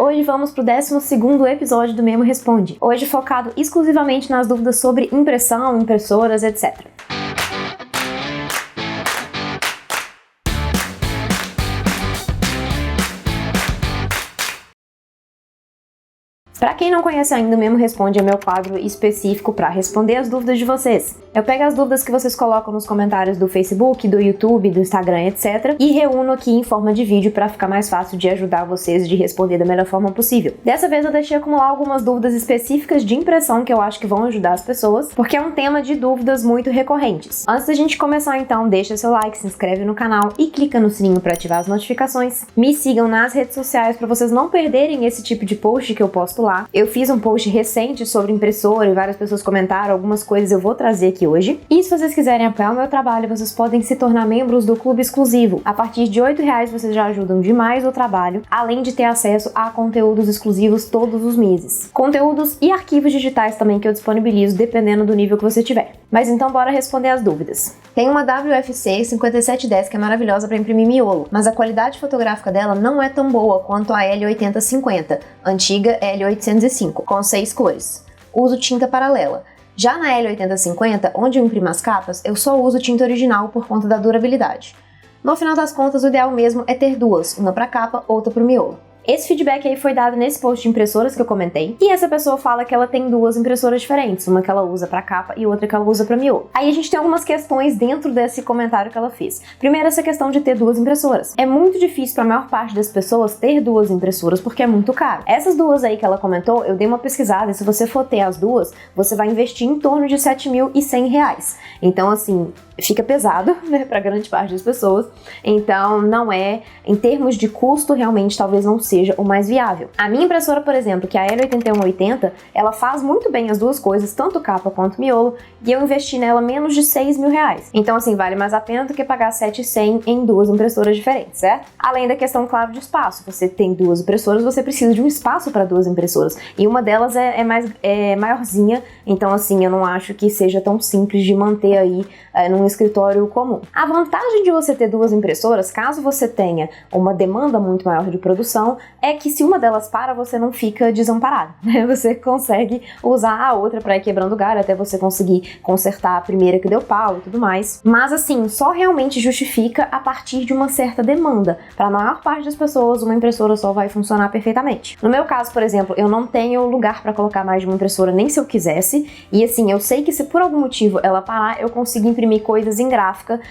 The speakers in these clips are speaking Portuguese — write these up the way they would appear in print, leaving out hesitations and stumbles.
Hoje vamos pro 12º episódio do Memo Responde. Hoje focado exclusivamente nas dúvidas sobre impressão, impressoras, etc. Para quem não conhece ainda, o Memo Responde é meu quadro específico para responder as dúvidas de vocês. Eu pego as dúvidas que vocês colocam nos comentários do Facebook, do YouTube, do Instagram, etc. e reúno aqui em forma de vídeo para ficar mais fácil de ajudar vocês de responder da melhor forma possível. Dessa vez eu deixei acumular algumas dúvidas específicas de impressão que eu acho que vão ajudar as pessoas, porque é um tema de dúvidas muito recorrentes. Antes da gente começar então, deixa seu like, se inscreve no canal e clica no sininho para ativar as notificações. Me sigam nas redes sociais para vocês não perderem esse tipo de post que eu posto lá. Eu fiz um post recente sobre impressora e várias pessoas comentaram, algumas coisas eu vou trazer aqui hoje. E se vocês quiserem apoiar o meu trabalho, vocês podem se tornar membros do Clube Exclusivo. A partir de R$8 vocês já ajudam demais o trabalho, além de ter acesso a conteúdos exclusivos todos os meses. Conteúdos e arquivos digitais também que eu disponibilizo, dependendo do nível que você tiver. Mas então bora responder as dúvidas. Tem uma WFC 5710 que é maravilhosa para imprimir miolo, mas a qualidade fotográfica dela não é tão boa quanto a L8050, antiga L805, com 6 cores. Uso tinta paralela. Já na L8050, onde eu imprimo as capas, eu só uso tinta original por conta da durabilidade. No final das contas, o ideal mesmo é ter duas, uma para capa, outra para o miolo. Esse feedback aí foi dado nesse post de impressoras que eu comentei, e essa pessoa fala que ela tem duas impressoras diferentes, uma que ela usa para capa e outra que ela usa para miolo. Aí a gente tem algumas questões dentro desse comentário que ela fez. Primeiro, essa questão de ter duas impressoras. É muito difícil para a maior parte das pessoas ter duas impressoras porque é muito caro. Essas duas aí que ela comentou, eu dei uma pesquisada e se você for ter as duas, você vai investir em torno de R$7.100. Então, assim, fica pesado, né, para grande parte das pessoas. Então, não é, em termos de custo, realmente talvez não seja o mais viável. A minha impressora, por exemplo, que é a L8180, ela faz muito bem as duas coisas, tanto capa quanto miolo, e eu investi nela menos de R$6.000. Então, assim, vale mais a pena do que pagar R$7.100 em duas impressoras diferentes, certo? Além da questão, claro, de espaço. Você tem duas impressoras, você precisa de um espaço para duas impressoras. E uma delas é maiorzinha, então, assim, eu não acho que seja tão simples de manter aí num escritório comum. A vantagem de você ter duas impressoras, caso você tenha uma demanda muito maior de produção, é que se uma delas para, você não fica desamparado, né? Você consegue usar a outra para ir quebrando galho até você conseguir consertar a primeira que deu pau e tudo mais. Mas assim, só realmente justifica a partir de uma certa demanda. Para a maior parte das pessoas, uma impressora só vai funcionar perfeitamente. No meu caso, por exemplo, eu não tenho lugar para colocar mais de uma impressora nem se eu quisesse, e assim, eu sei que se por algum motivo ela parar, eu consigo imprimir coisas em gráfica,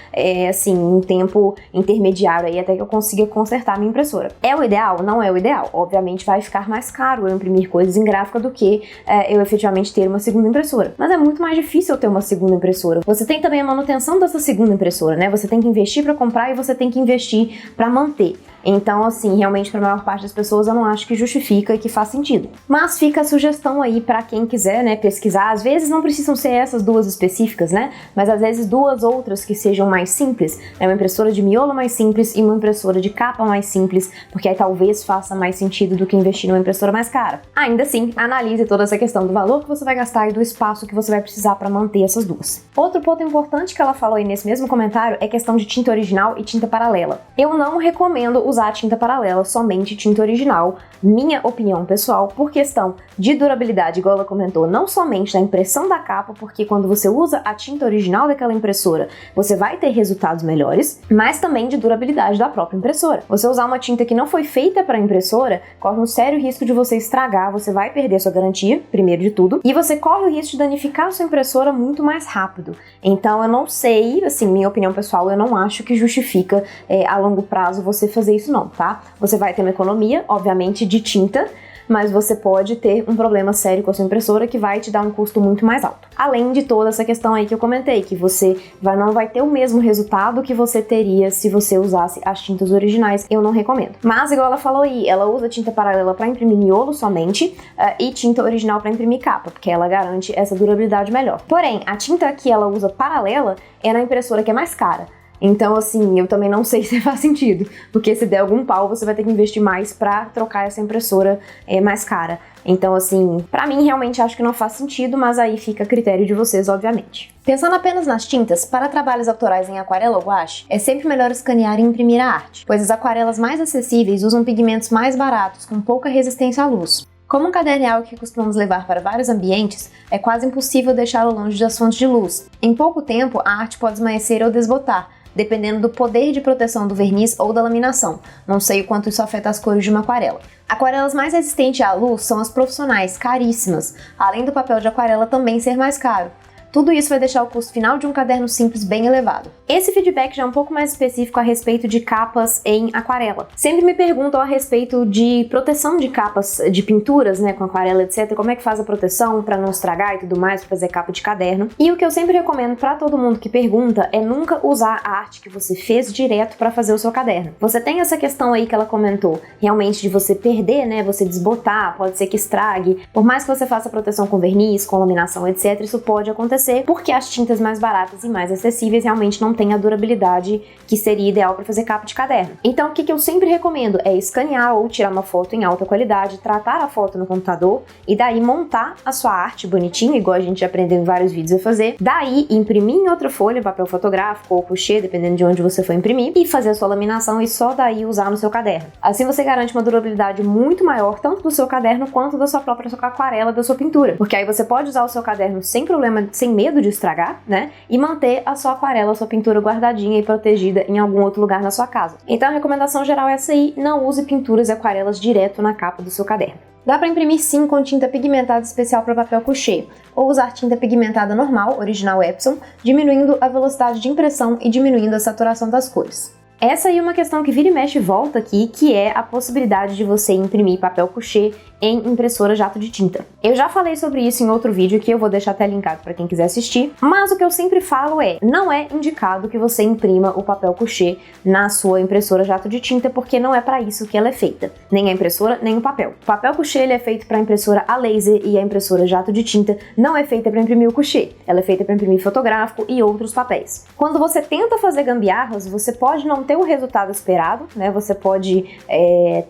assim, em tempo intermediário aí, até que eu consiga consertar a minha impressora. É o ideal? Não é o ideal. Obviamente vai ficar mais caro eu imprimir coisas em gráfica do que eu efetivamente ter uma segunda impressora. Mas é muito mais difícil eu ter uma segunda impressora. Você tem também a manutenção dessa segunda impressora, né? Você tem que investir para comprar e você tem que investir para manter. Então, assim, realmente para a maior parte das pessoas eu não acho que justifica e que faz sentido. Mas fica a sugestão aí para quem quiser, né, pesquisar. Às vezes não precisam ser essas duas específicas, né? Mas às vezes duas outras que sejam mais simples. Uma impressora de miolo mais simples e uma impressora de capa mais simples, porque aí talvez faça mais sentido do que investir numa impressora mais cara. Ainda assim, analise toda essa questão do valor que você vai gastar e do espaço que você vai precisar para manter essas duas. Outro ponto importante que ela falou aí nesse mesmo comentário é questão de tinta original e tinta paralela. Eu não recomendo usar tinta paralela, somente tinta original, minha opinião pessoal, por questão de durabilidade, igual ela comentou, não somente da impressão da capa, porque quando você usa a tinta original daquela impressora, você vai ter resultados melhores, mas também de durabilidade da própria impressora. Você usar uma tinta que não foi feita para a impressora, corre um sério risco de você estragar, você vai perder sua garantia, primeiro de tudo, e você corre o risco de danificar a sua impressora muito mais rápido. Então eu não sei, assim, minha opinião pessoal, eu não acho que justifica a longo prazo você fazer isso não, tá? Você vai ter uma economia, obviamente, de tinta, mas você pode ter um problema sério com a sua impressora que vai te dar um custo muito mais alto. Além de toda essa questão aí que eu comentei, que você não vai ter o mesmo resultado que você teria se você usasse as tintas originais, eu não recomendo. Mas, igual ela falou aí, ela usa tinta paralela para imprimir miolo somente e tinta original para imprimir capa, porque ela garante essa durabilidade melhor. Porém, a tinta que ela usa paralela é na impressora que é mais cara. Então, assim, eu também não sei se faz sentido, porque se der algum pau, você vai ter que investir mais pra trocar essa impressora mais cara. Então, assim, pra mim, realmente acho que não faz sentido, mas aí fica a critério de vocês, obviamente. Pensando apenas nas tintas, para trabalhos autorais em aquarela ou guache, é sempre melhor escanear e imprimir a arte, pois as aquarelas mais acessíveis usam pigmentos mais baratos, com pouca resistência à luz. Como um caderno é algo que costumamos levar para vários ambientes, é quase impossível deixá-lo longe das fontes de luz. Em pouco tempo, a arte pode esmaecer ou desbotar, dependendo do poder de proteção do verniz ou da laminação. Não sei o quanto isso afeta as cores de uma aquarela. Aquarelas mais resistentes à luz são as profissionais, caríssimas, além do papel de aquarela também ser mais caro. Tudo isso vai deixar o custo final de um caderno simples bem elevado. Esse feedback já é um pouco mais específico a respeito de capas em aquarela. Sempre me perguntam a respeito de proteção de capas de pinturas, né, com aquarela, etc. Como é que faz a proteção para não estragar e tudo mais, para fazer capa de caderno. E o que eu sempre recomendo para todo mundo que pergunta é nunca usar a arte que você fez direto para fazer o seu caderno. Você tem essa questão aí que ela comentou, realmente de você perder, né, você desbotar, pode ser que estrague. Por mais que você faça proteção com verniz, com laminação, etc, isso pode acontecer porque as tintas mais baratas e mais acessíveis realmente não têm a durabilidade que seria ideal para fazer capa de caderno. Então, o que eu sempre recomendo é escanear ou tirar uma foto em alta qualidade, tratar a foto no computador e daí montar a sua arte bonitinha, igual a gente já aprendeu em vários vídeos a fazer. Daí, imprimir em outra folha, papel fotográfico ou crochê, dependendo de onde você for imprimir, e fazer a sua laminação e só daí usar no seu caderno. Assim você garante uma durabilidade muito maior, tanto do seu caderno quanto da sua própria aquarela, da sua pintura. Porque aí você pode usar o seu caderno sem problema, sem medo de estragar, né? E manter a sua aquarela, a sua pintura guardadinha e protegida em algum outro lugar na sua casa. Então a recomendação geral é essa aí, não use pinturas e aquarelas direto na capa do seu caderno. Dá para imprimir sim com tinta pigmentada especial para papel couché, ou usar tinta pigmentada normal, original Epson, diminuindo a velocidade de impressão e diminuindo a saturação das cores. Essa aí é uma questão que vira e mexe e volta aqui, que é a possibilidade de você imprimir papel couché em impressora jato de tinta. Eu já falei sobre isso em outro vídeo que eu vou deixar até linkado para quem quiser assistir, mas o que eu sempre falo é, não é indicado que você imprima o papel couché na sua impressora jato de tinta, porque não é para isso que ela é feita, nem a impressora, nem o papel. O papel couché ele é feito para impressora a laser e a impressora jato de tinta não é feita para imprimir o couché, ela é feita para imprimir fotográfico e outros papéis. Quando você tenta fazer gambiarras, você pode não ter o resultado esperado, né? Você pode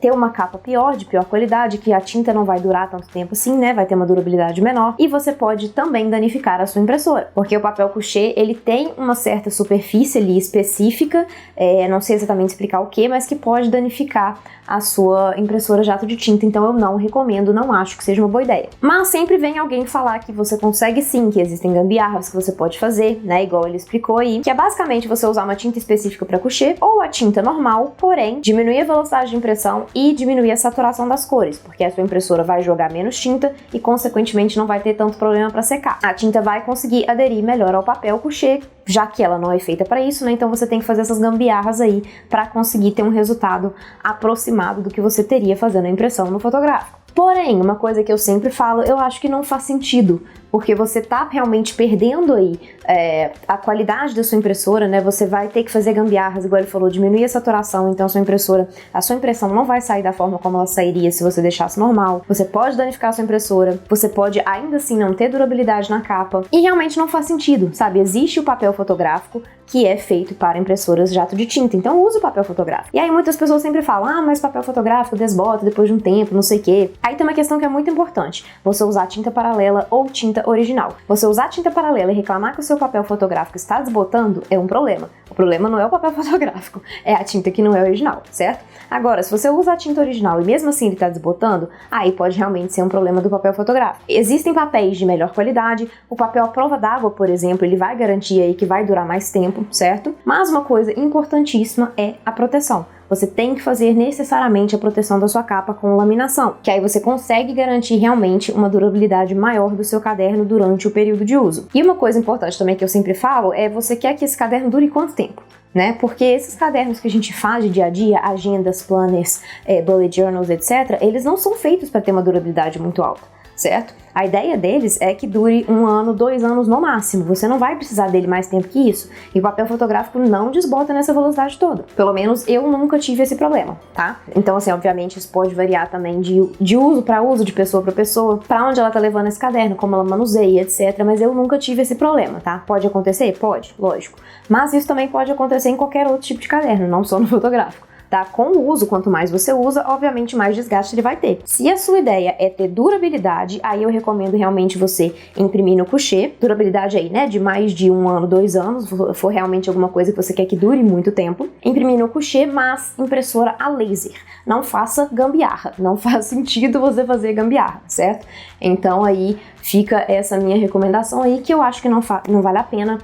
ter uma capa pior, de pior qualidade, que a tinta não vai durar tanto tempo assim, né? Vai ter uma durabilidade menor, e você pode também danificar a sua impressora, porque o papel couché, ele tem uma certa superfície ali específica, não sei exatamente explicar o que, mas que pode danificar a sua impressora jato de tinta, então eu não recomendo, não acho que seja uma boa ideia. Mas sempre vem alguém falar que você consegue sim, que existem gambiarras que você pode fazer, né? Igual ele explicou aí, que é basicamente você usar uma tinta específica para couché ou a tinta normal, porém diminuir a velocidade de impressão e diminuir a saturação das cores, porque a sua impressora vai jogar menos tinta e consequentemente não vai ter tanto problema para secar. A tinta vai conseguir aderir melhor ao papel couché, já que ela não é feita para isso, né? Então você tem que fazer essas gambiarras aí para conseguir ter um resultado aproximado do que você teria fazendo a impressão no fotográfico. Porém, uma coisa que eu sempre falo, eu acho que não faz sentido, porque você tá realmente perdendo aí a qualidade da sua impressora, né? Você vai ter que fazer gambiarras, igual ele falou, diminuir a saturação, então a sua impressão não vai sair da forma como ela sairia se você deixasse normal. Você pode danificar a sua impressora, você pode ainda assim não ter durabilidade na capa, e realmente não faz sentido, sabe? Existe o papel fotográfico, que é feito para impressoras jato de tinta, então use o papel fotográfico. E aí muitas pessoas sempre falam, mas papel fotográfico desbota depois de um tempo, não sei o quê. Aí tem uma questão que é muito importante, você usar tinta paralela ou tinta original. Você usar tinta paralela e reclamar que o seu papel fotográfico está desbotando é um problema. O problema não é o papel fotográfico, é a tinta que não é original, certo? Agora, se você usa a tinta original e mesmo assim ele está desbotando, aí pode realmente ser um problema do papel fotográfico. Existem papéis de melhor qualidade, o papel à prova d'água, por exemplo, ele vai garantir aí que vai durar mais tempo, certo? Mas uma coisa importantíssima é a proteção. Você tem que fazer necessariamente a proteção da sua capa com laminação, que aí você consegue garantir realmente uma durabilidade maior do seu caderno durante o período de uso. E uma coisa importante também que eu sempre falo é você quer que esse caderno dure quanto tempo? Né? Porque esses cadernos que a gente faz de dia a dia, agendas, planners, bullet journals, etc., eles não são feitos para ter uma durabilidade muito alta. certo? A ideia deles é que dure 1 ano, 2 anos no máximo. Você não vai precisar dele mais tempo que isso. E o papel fotográfico não desbota nessa velocidade toda. Pelo menos eu nunca tive esse problema, tá? Então, assim, obviamente isso pode variar também de uso para uso, de pessoa para pessoa, para onde ela tá levando esse caderno, como ela manuseia, etc. Mas eu nunca tive esse problema, tá? Pode acontecer? Pode, lógico. Mas isso também pode acontecer em qualquer outro tipo de caderno, não só no fotográfico. Tá? Com o uso, quanto mais você usa, obviamente mais desgaste ele vai ter. Se a sua ideia é ter durabilidade, aí eu recomendo realmente você imprimir no coucher. Durabilidade aí, né, de mais de 1 ano, 2 anos, for realmente alguma coisa que você quer que dure muito tempo. Imprimir no coucher, mas impressora a laser. Não faça gambiarra, não faz sentido você fazer gambiarra, certo? Então aí fica essa minha recomendação aí, que eu acho que não vale a pena,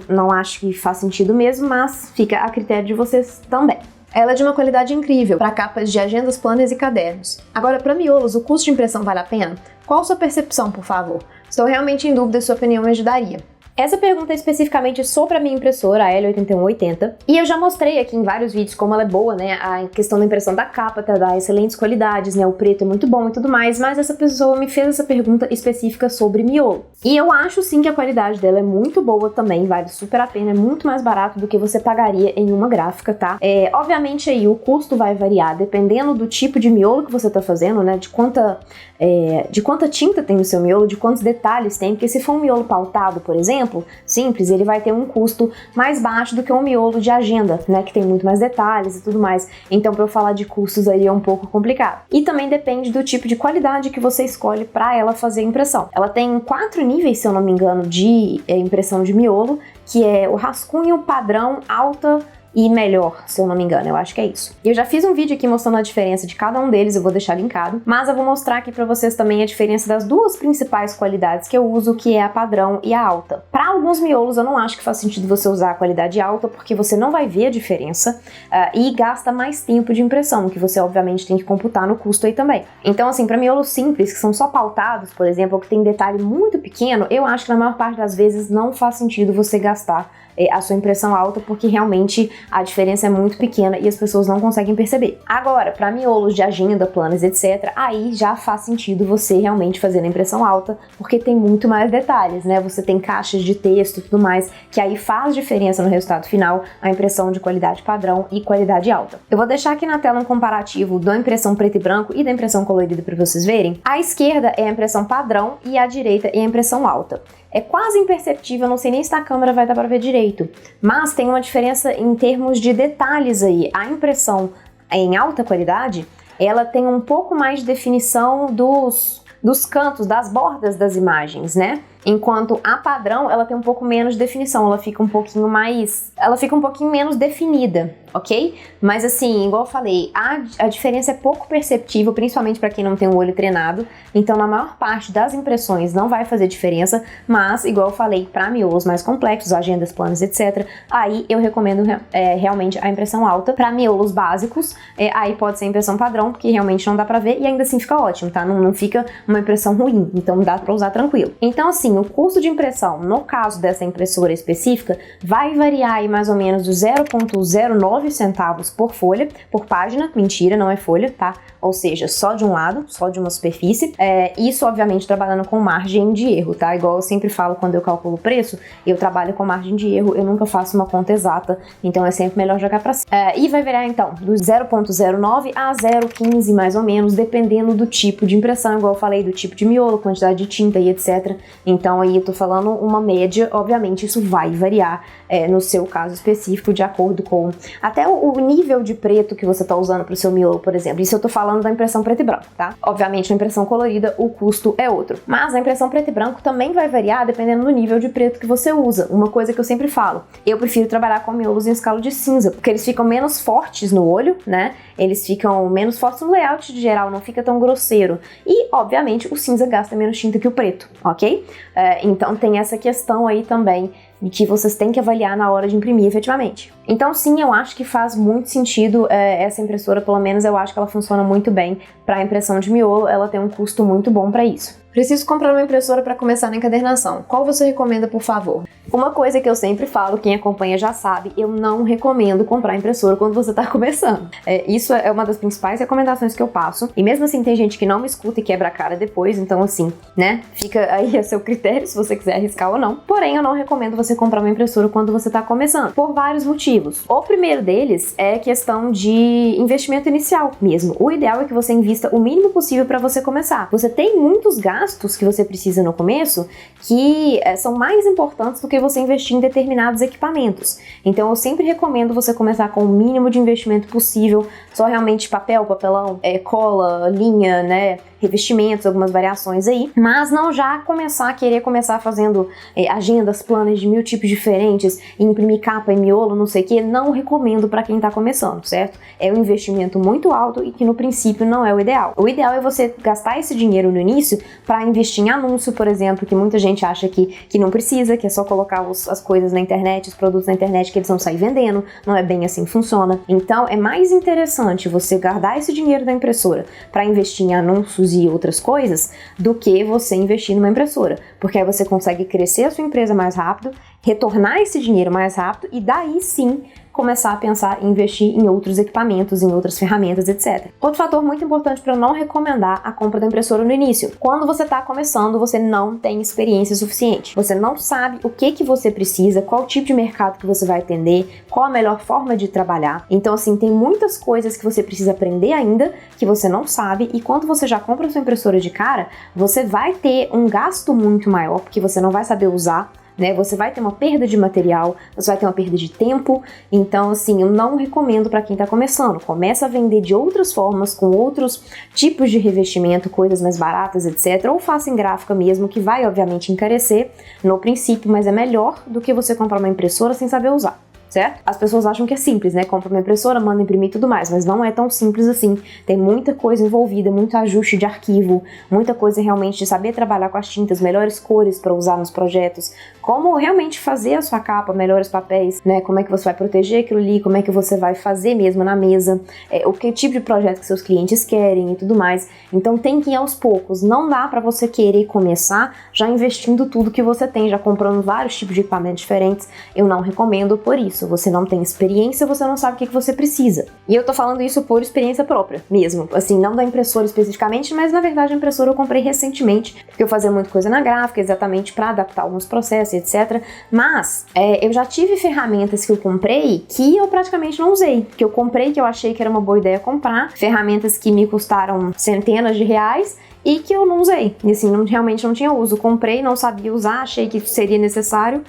não acho que faz sentido mesmo, mas fica a critério de vocês também. Ela é de uma qualidade incrível para capas de agendas, planners e cadernos. Agora, para miolos, o custo de impressão vale a pena? Qual a sua percepção, por favor? Estou realmente em dúvida e sua opinião me ajudaria. Essa pergunta é especificamente sobre a minha impressora, a L8180, e eu já mostrei aqui em vários vídeos como ela é boa, né, a questão da impressão da capa, tá, dá excelentes qualidades, né, o preto é muito bom e tudo mais, mas essa pessoa me fez essa pergunta específica sobre miolo. E eu acho sim que a qualidade dela é muito boa também, vale super a pena, é muito mais barato do que você pagaria em uma gráfica, tá? Obviamente aí o custo vai variar dependendo do tipo de miolo que você tá fazendo, né, de quanta tinta tem no seu miolo, de quantos detalhes tem, porque se for um miolo pautado, por exemplo, simples, ele vai ter um custo mais baixo do que um miolo de agenda, né, que tem muito mais detalhes e tudo mais. Então, para eu falar de custos aí é um pouco complicado. E também depende do tipo de qualidade que você escolhe para ela fazer a impressão. Ela tem 4 níveis, se eu não me engano, de impressão de miolo, que é o rascunho, padrão, alta e melhor, se eu não me engano, eu acho que é isso. Eu já fiz um vídeo aqui mostrando a diferença de cada um deles, eu vou deixar linkado, mas eu vou mostrar aqui pra vocês também a diferença das duas principais qualidades que eu uso, que é a padrão e a alta. Para alguns miolos eu não acho que faz sentido você usar a qualidade alta, porque você não vai ver a diferença e gasta mais tempo de impressão, que você obviamente tem que computar no custo aí também. Então assim, para miolos simples, que são só pautados, por exemplo, ou que tem detalhe muito pequeno, eu acho que na maior parte das vezes não faz sentido você gastar a sua impressão alta, porque realmente a diferença é muito pequena e as pessoas não conseguem perceber. Agora, para miolos de agenda, planos, etc., aí já faz sentido você realmente fazer a impressão alta, porque tem muito mais detalhes, né? Você tem caixas de texto e tudo mais, que aí faz diferença no resultado final, a impressão de qualidade padrão e qualidade alta. Eu vou deixar aqui na tela um comparativo da impressão preto e branco e da impressão colorida para vocês verem. A esquerda é a impressão padrão e a direita é a impressão alta. É quase imperceptível, não sei nem se na câmera vai dar para ver direito, mas tem uma diferença em termos de detalhes aí. A impressão em alta qualidade, ela tem um pouco mais de definição dos cantos, das bordas das imagens, né? Enquanto a padrão, ela tem um pouco menos de definição, ela fica um pouquinho menos definida, ok? Mas assim, igual eu falei, a diferença é pouco perceptível, principalmente para quem não tem o olho treinado, então na maior parte das impressões não vai fazer diferença, mas igual eu falei, para miolos mais complexos, agendas, planos, etc., aí eu recomendo realmente a impressão alta. Para miolos básicos, aí pode ser a impressão padrão, porque realmente não dá para ver e ainda assim fica ótimo, tá? Não fica uma impressão ruim, então dá para usar tranquilo. Então assim, o custo de impressão, no caso dessa impressora específica, vai variar aí mais ou menos de 0,09 centavos por folha, por página, mentira, não é folha, tá? Ou seja, só de um lado, só de uma superfície. Isso, obviamente, trabalhando com margem de erro, tá? Igual eu sempre falo quando eu calculo o preço, eu trabalho com margem de erro, eu nunca faço uma conta exata, então é sempre melhor jogar pra cima. E vai variar, então, do 0,09 a 0,15, mais ou menos, dependendo do tipo de impressão, igual eu falei, do tipo de miolo, quantidade de tinta e etc. Então, aí eu tô falando uma média, obviamente isso vai variar no seu caso específico, de acordo com até o nível de preto que você tá usando pro seu miolo, por exemplo. Isso eu tô falando da impressão preto e branco, tá? Obviamente, na impressão colorida, o custo é outro. Mas a impressão preto e branco também vai variar dependendo do nível de preto que você usa. Uma coisa que eu sempre falo, eu prefiro trabalhar com miolos em escala de cinza, porque eles ficam menos fortes no olho, né? Eles ficam menos fortes no layout de geral, não fica tão grosseiro. E, obviamente, o cinza gasta menos tinta que o preto, ok? Então tem essa questão aí também e que vocês têm que avaliar na hora de imprimir efetivamente. Então sim, eu acho que faz muito sentido essa impressora, pelo menos eu acho que ela funciona muito bem para impressão de miolo, ela tem um custo muito bom para isso. Preciso comprar uma impressora para começar na encadernação. Qual você recomenda, por favor? Uma coisa que eu sempre falo, quem acompanha já sabe, eu não recomendo comprar impressora quando você está começando. Isso é uma das principais recomendações que eu passo. E mesmo assim tem gente que não me escuta e quebra a cara depois, então assim, né? Fica aí a seu critério se você quiser arriscar ou não. Porém, eu não recomendo você comprar uma impressora quando você está começando, por vários motivos. O primeiro deles é questão de investimento inicial mesmo. O ideal é que você invista o mínimo possível para você começar. Você tem muitos gastos que você precisa no começo que são mais importantes do que você investir em determinados equipamentos. Então eu sempre recomendo você começar com o mínimo de investimento possível, só realmente papel, papelão, cola, linha, né, revestimentos, algumas variações aí, mas não já querer começar fazendo agendas, planos de 1000 tipos diferentes, e imprimir capa e miolo, não sei o que, não recomendo para quem tá começando, certo? É um investimento muito alto e que no princípio não é o ideal. O ideal é você gastar esse dinheiro no início para investir em anúncio, por exemplo, que muita gente acha que não precisa, que é só colocar as coisas na internet, os produtos na internet que eles vão sair vendendo, não é bem assim que funciona. Então é mais interessante você guardar esse dinheiro da impressora para investir em anúncios e outras coisas do que você investir numa impressora, porque aí você consegue crescer a sua empresa mais rápido, retornar esse dinheiro mais rápido e daí sim começar a pensar em investir em outros equipamentos, em outras ferramentas, etc. Outro fator muito importante para eu não recomendar a compra da impressora no início. Quando você está começando, você não tem experiência suficiente. Você não sabe o que você precisa, qual tipo de mercado que você vai atender, qual a melhor forma de trabalhar. Então, assim, tem muitas coisas que você precisa aprender ainda, que você não sabe, e quando você já compra a sua impressora de cara, você vai ter um gasto muito maior, porque você não vai saber usar, né? Você vai ter uma perda de material, você vai ter uma perda de tempo. Então, assim, eu não recomendo para quem tá começando. Começa a vender de outras formas, com outros tipos de revestimento, coisas mais baratas, etc. Ou faça em gráfica mesmo, que vai, obviamente, encarecer no princípio, mas é melhor do que você comprar uma impressora sem saber usar. Certo? As pessoas acham que é simples, né? Compra uma impressora, manda imprimir e tudo mais, mas não é tão simples assim. Tem muita coisa envolvida, muito ajuste de arquivo, muita coisa realmente de saber trabalhar com as tintas, melhores cores para usar nos projetos, como realmente fazer a sua capa, melhores papéis, né? Como é que você vai proteger aquilo ali, como é que você vai fazer mesmo na mesa, o que tipo de projeto que seus clientes querem e tudo mais. Então tem que ir aos poucos. Não dá para você querer começar já investindo tudo que você tem, já comprando vários tipos de equipamentos diferentes. Eu não recomendo por isso. Você não tem experiência, você não sabe o que você precisa. E eu tô falando isso por experiência própria mesmo, assim, não da impressora especificamente, mas na verdade a impressora eu comprei recentemente, porque eu fazia muita coisa na gráfica, exatamente para adaptar alguns processos, etc. Mas eu já tive ferramentas que eu comprei que eu praticamente não usei, que eu comprei, que eu achei que era uma boa ideia comprar, ferramentas que me custaram centenas de reais e que eu não usei, e assim, realmente não tinha uso. Comprei, não sabia usar, achei que seria necessário,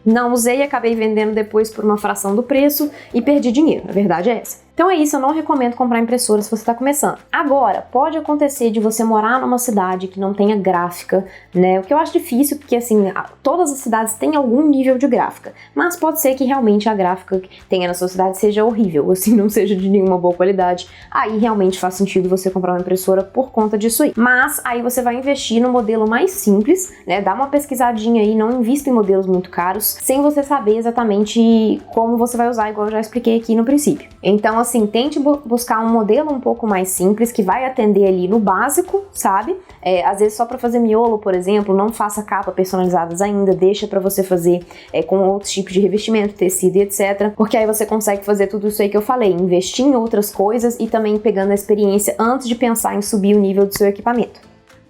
não usei, acabei vendendo depois por uma fração do preço e perdi dinheiro, a verdade é essa. Então é isso, eu não recomendo comprar impressora se você está começando. Agora, pode acontecer de você morar numa cidade que não tenha gráfica, né? O que eu acho difícil, porque assim, todas as cidades têm algum nível de gráfica, mas pode ser que realmente a gráfica que tenha na sua cidade seja horrível, assim, não seja de nenhuma boa qualidade. Aí realmente faz sentido você comprar uma impressora por conta disso aí. Mas aí você vai investir no modelo mais simples, né? Dá uma pesquisadinha aí, não invista em modelos muito caros, sem você saber exatamente como você vai usar, igual eu já expliquei aqui no princípio. Então, assim, tente buscar um modelo um pouco mais simples, que vai atender ali no básico, sabe? Às vezes só para fazer miolo, por exemplo, não faça capa personalizadas ainda, deixa para você fazer com outros tipos de revestimento, tecido e etc. Porque aí você consegue fazer tudo isso aí que eu falei, investir em outras coisas e também pegando a experiência antes de pensar em subir o nível do seu equipamento.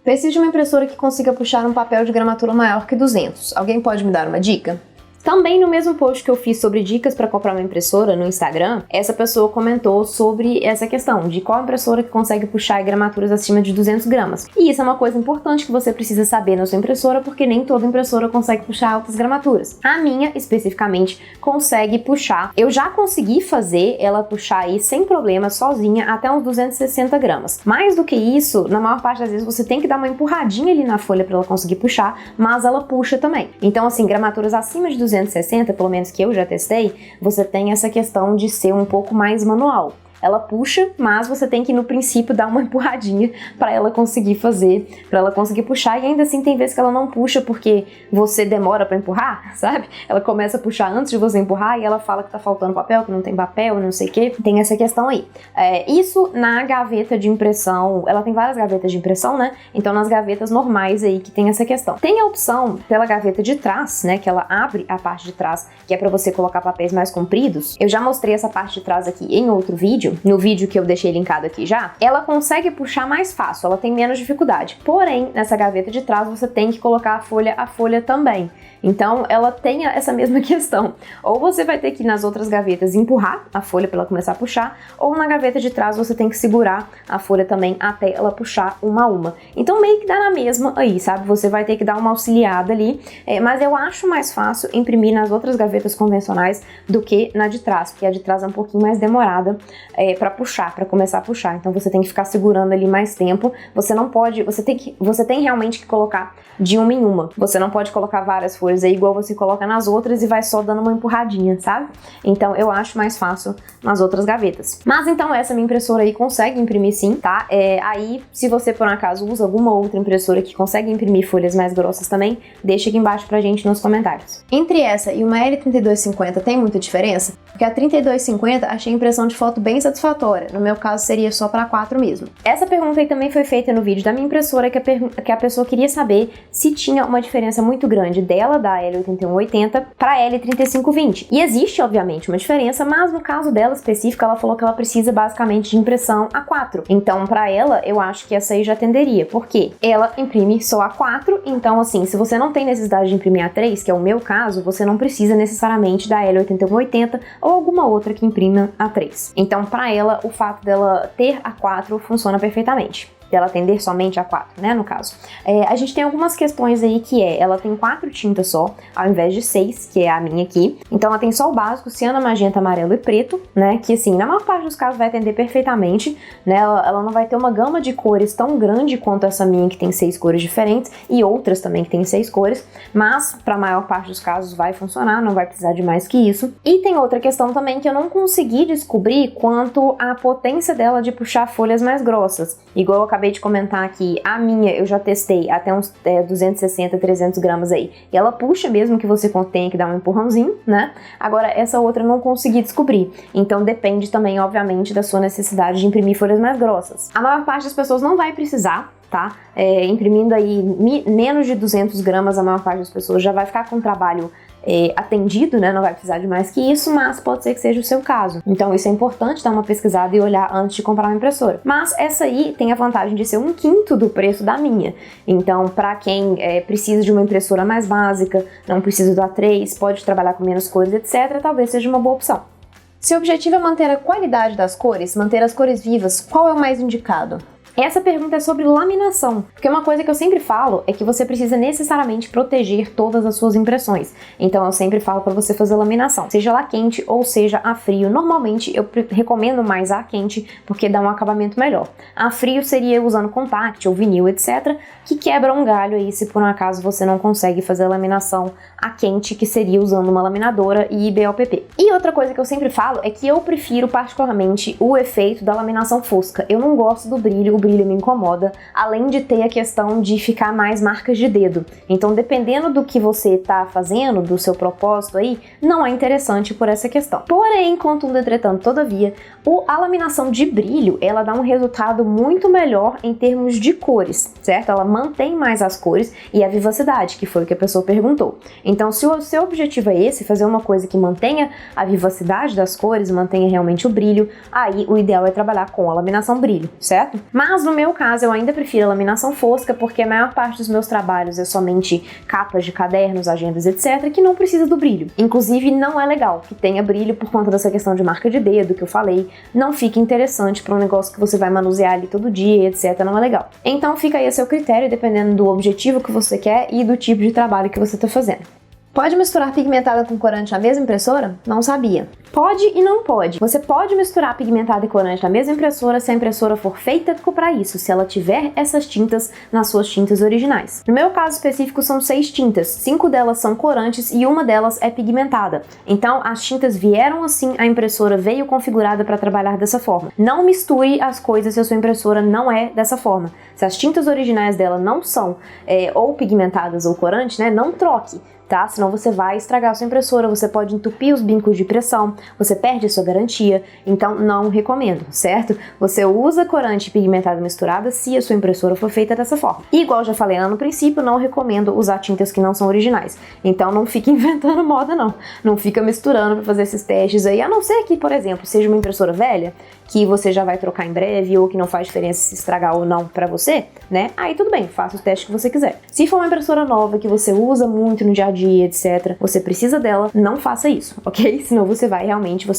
Preciso de uma impressora que consiga puxar um papel de gramatura maior que 200. Alguém pode me dar uma dica? Também no mesmo post que eu fiz sobre dicas para comprar uma impressora no Instagram, essa pessoa comentou sobre essa questão de qual impressora que consegue puxar gramaturas acima de 200 gramas. E isso é uma coisa importante que você precisa saber na sua impressora, porque nem toda impressora consegue puxar altas gramaturas. A minha, especificamente, consegue puxar. Eu já consegui fazer ela puxar aí sem problema, sozinha, até uns 260 gramas. Mais do que isso, na maior parte das vezes você tem que dar uma empurradinha ali na folha para ela conseguir puxar, mas ela puxa também. Então, assim, gramaturas acima de 260, pelo menos que eu já testei, você tem essa questão de ser um pouco mais manual. ela puxa, mas você tem que no princípio dar uma empurradinha para ela conseguir fazer, para ela conseguir puxar, e ainda assim tem vezes que ela não puxa porque você demora para empurrar, sabe? Ela começa a puxar antes de você empurrar e ela fala que tá faltando papel, que não tem papel, não sei o que, tem essa questão aí. Isso na gaveta de impressão, ela tem várias gavetas de impressão, né? Então nas gavetas normais aí que tem essa questão. Tem a opção pela gaveta de trás, né, que ela abre a parte de trás, que é para você colocar papéis mais compridos. Eu já mostrei essa parte de trás aqui em outro vídeo, no vídeo que eu deixei linkado aqui já. Ela consegue puxar mais fácil, ela tem menos dificuldade. Porém, nessa gaveta de trás você tem que colocar a folha também. Então ela tem essa mesma questão. Ou você vai ter que ir nas outras gavetas empurrar a folha para ela começar a puxar, ou na gaveta de trás você tem que segurar a folha também até ela puxar uma a uma. Então meio que dá na mesma aí, sabe? Você vai ter que dar uma auxiliada ali, mas eu acho mais fácil imprimir nas outras gavetas convencionais do que na de trás, porque a de trás é um pouquinho mais demorada para puxar, para começar a puxar. Então você tem que ficar segurando ali mais tempo. Você não pode, você tem realmente que colocar de uma em uma. Você não pode colocar várias folhas aí igual você coloca nas outras e vai só dando uma empurradinha, sabe? Então eu acho mais fácil nas outras gavetas. Mas então essa minha impressora aí consegue imprimir sim, tá? Aí se você por um acaso usa alguma outra impressora que consegue imprimir folhas mais grossas também, deixa aqui embaixo pra gente nos comentários. Entre essa e uma L3250 tem muita diferença? Porque a 3250 achei a impressão de foto bem satisfatória, no meu caso seria só para 4 mesmo. Essa pergunta aí também foi feita no vídeo da minha impressora, que a pessoa queria saber se tinha uma diferença muito grande dela, da L8180, para a L3520. E existe, obviamente, uma diferença, mas no caso dela específica, ela falou que ela precisa basicamente de impressão A4. Então, para ela, eu acho que essa aí já atenderia, porque ela imprime só A4, então assim, se você não tem necessidade de imprimir A3, que é o meu caso, você não precisa necessariamente da L8180 ou alguma outra que imprima A3. Então, para ela, o fato dela ter A4 funciona perfeitamente. Dela atender somente a 4, né, no caso. A gente tem algumas questões aí que ela tem 4 tintas só, ao invés de 6, que é a minha aqui. Então ela tem só o básico, ciano, magenta, amarelo e preto, né, que assim, na maior parte dos casos vai atender perfeitamente, né, ela não vai ter uma gama de cores tão grande quanto essa minha que tem 6 cores diferentes, e outras também que tem 6 cores, mas para a maior parte dos casos vai funcionar, não vai precisar de mais que isso. E tem outra questão também que eu não consegui descobrir quanto à potência dela de puxar folhas mais grossas, igual eu acabei de comentar aqui, a minha eu já testei até uns 260, 300 gramas aí, e ela puxa mesmo que você tenha que dar um empurrãozinho, né? Agora essa outra eu não consegui descobrir, então depende também, obviamente, da sua necessidade de imprimir folhas mais grossas. A maior parte das pessoas não vai precisar, tá? Imprimindo aí menos de 200 gramas, a maior parte das pessoas já vai ficar com o trabalho atendido, né? Não vai precisar de mais que isso, mas pode ser que seja o seu caso. Então isso é importante dar uma pesquisada e olhar antes de comprar uma impressora. Mas essa aí tem a vantagem de ser 1/5 do preço da minha. Então, para quem precisa de uma impressora mais básica, não precisa do A3, pode trabalhar com menos cores, etc., talvez seja uma boa opção. Se o objetivo é manter a qualidade das cores, manter as cores vivas, qual é o mais indicado? Essa pergunta é sobre laminação, porque uma coisa que eu sempre falo é que você precisa necessariamente proteger todas as suas impressões. Então eu sempre falo para você fazer laminação, seja lá quente ou seja a frio. Normalmente eu recomendo mais a quente porque dá um acabamento melhor. A frio seria usando contact ou vinil, etc., que quebra um galho aí se por um acaso você não consegue fazer a laminação a quente, que seria usando uma laminadora e BOPP. E outra coisa que eu sempre falo é que eu prefiro particularmente o efeito da laminação fosca. Eu não gosto do brilho, o brilho me incomoda, além de ter a questão de ficar mais marcas de dedo. Então, dependendo do que você tá fazendo, do seu propósito aí, não é interessante por essa questão. Porém, contudo, entretanto, todavia, a laminação de brilho, ela dá um resultado muito melhor em termos de cores, certo? Ela mantém mais as cores e a vivacidade, que foi o que a pessoa perguntou. Então, se o seu objetivo é esse, fazer uma coisa que mantenha a vivacidade das cores, mantenha realmente o brilho, aí o ideal é trabalhar com a laminação brilho, certo? Mas no meu caso, eu ainda prefiro a laminação fosca, porque a maior parte dos meus trabalhos é somente capas de cadernos, agendas, etc., que não precisa do brilho. Inclusive, não é legal que tenha brilho por conta dessa questão de marca de dedo que eu falei. Não fica interessante para um negócio que você vai manusear ali todo dia, etc., não é legal. Então fica aí a seu critério, dependendo do objetivo que você quer e do tipo de trabalho que você está fazendo. Pode misturar pigmentada com corante na mesma impressora? Não sabia. Pode e não pode. Você pode misturar pigmentada e corante na mesma impressora se a impressora for feita para isso, se ela tiver essas tintas nas suas tintas originais. No meu caso específico são 6 tintas, 5 delas são corantes e uma delas é pigmentada. Então as tintas vieram assim, a impressora veio configurada para trabalhar dessa forma. Não misture as coisas se a sua impressora não é dessa forma. Se as tintas originais dela não são ou pigmentadas ou corantes, né, não troque. Tá? Senão você vai estragar a sua impressora, você pode entupir os bincos de pressão, você perde a sua garantia, então não recomendo, certo? Você usa corante pigmentada misturada se a sua impressora for feita dessa forma. E igual já falei lá no princípio, não recomendo usar tintas que não são originais. Então não fique inventando moda não, não fica misturando para fazer esses testes aí, a não ser que, por exemplo, seja uma impressora velha, que você já vai trocar em breve ou que não faz diferença se estragar ou não para você, né? Aí tudo bem, faça o teste que você quiser. Se for uma impressora nova que você usa muito no dia a dia, etc, você precisa dela, não faça isso, ok? Senão você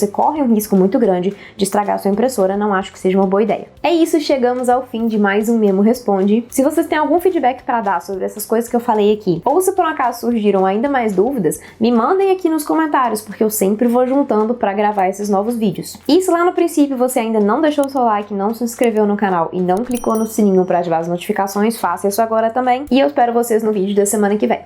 corre um risco muito grande de estragar a sua impressora, não acho que seja uma boa ideia. É isso, chegamos ao fim de mais um Memo Responde. Se vocês têm algum feedback para dar sobre essas coisas que eu falei aqui, ou se por um acaso surgiram ainda mais dúvidas, me mandem aqui nos comentários, porque eu sempre vou juntando para gravar esses novos vídeos. E se lá no princípio você ainda não deixou o seu like, não se inscreveu no canal e não clicou no sininho para ativar as notificações, faça isso agora também. E eu espero vocês no vídeo da semana que vem.